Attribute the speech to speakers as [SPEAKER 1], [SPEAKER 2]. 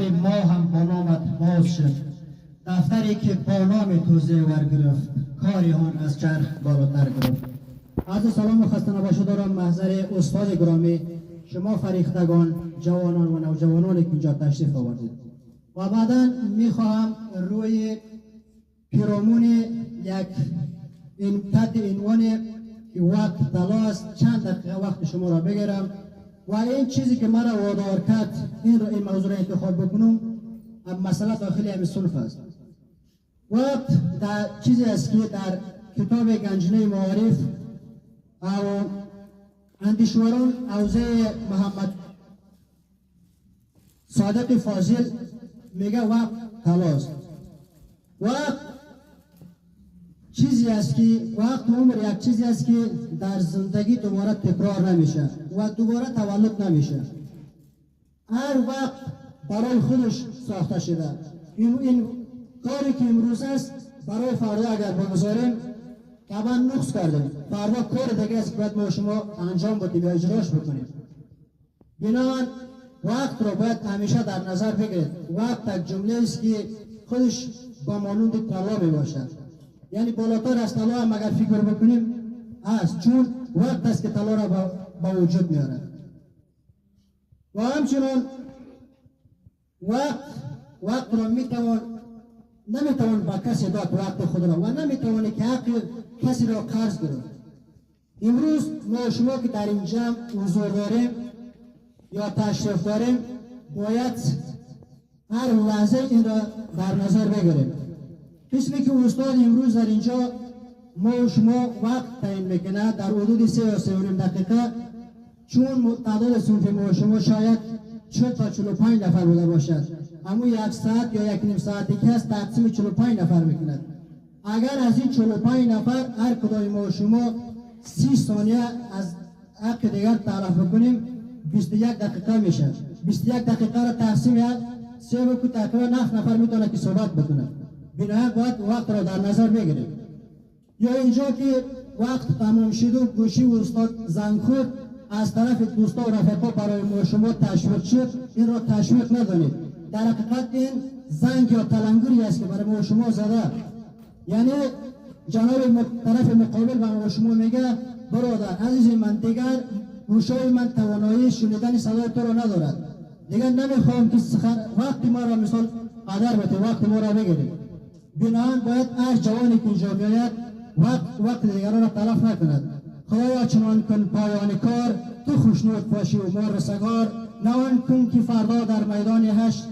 [SPEAKER 1] دفتر ما هم با نامت باز شد، دفتری که با نام تو زیور گرفت، کاری هان از چرخ بالاتر گرفت. عرض سلام و خسته نباشید دارم محضر استاد گرامی، شما فریختگان، جوانان و نوجوانانی که اینجا تشریف آوردید. و بعدا میخواهم روی پیرامون یک این تحت عنوان وقت تلاست چند دقیقه وقت شما را بگیرم و این چیزی که مرا وادار کرد این موضوع را انتخاب بکنم مسئله داخلی همین صنف است. وقت در چیزی است که در کتاب گنجینه معارف او اندیشوران حوزه محمد صادق فاضل میگه وقت تلاست. وقت چیزی است که وقت عمر یک چیزی است که در زندگی دوباره تکرار نمیشه و دوباره تولد نمیشه. هر وقت برای خودش ساخته شده. این کاری که امروز است برای فردا اگر بگذاریم طبعا نقص کردیم، فردا کار دیگه است که باید ما شما انجام بدیم و اجراش بکنیم. بنابراین وقت را باید همیشه در نظر بگیرید. وقت یک جمله است که خودش با مانند طلا می باشد، یعنی بالاتر از طلا هم اگر فکر بکنیم است، چون وقت است که طلا را با وجود میاره. و همچنان وقت را نمیتوان با کسی داد وقت خود را و نمیتوانی که حق کسی را قرض گرفت. امروز ما شما که در این جمع حضور داریم یا تشریف داریم باید هر لحظه این را در نظر بگیریم. قسمی که استاد امروز در اینجا ما شما وقت تعیین میکنه در حدود 3 یا 3.5 دقیقه، چون تعداد صنف ما شما شاید 40 تا 45 نفر بوده باشد، اما 1 ساعت یا 1.5 ساعتی که هست تقسیم 45 نفر میکند. اگر از این 45 نفر هر کدام ما شما 30 ثانیه از حق دیگر تلف بکنیم 21 دقیقه میشه. 21 دقیقه را تقسیم 3 بکنیم تقریبا 9 نفر میتونه که صحبت بکنه. بنابراین باید وقت را در نظر بگیریم. یا اینجا که وقت تمام شد و گوشی و استاد زنگ خورد از طرف دوستا و رفقا برای ما شما تشویق شد، این را تشویق ندانید. در حقیقت این زنگ یا تلنگری است که برای ما شما زده، یعنی جناب طرف مقابل به ما شما میگه برادر عزیز من دیگر گوشای من توانایی شنیدن صدای تو را ندارد، دیگر نمیخوام که وقت ما را مثال قدر بده، وقت ما را بگیرید. بنابراین باید هر جوانی که اینجا بیاید وقت دیگران را تلف نکند. خدایا چنان کن پایان کار تو خوشنود باشی و ما رسگار، نه آن کن که فردا در میدان حشر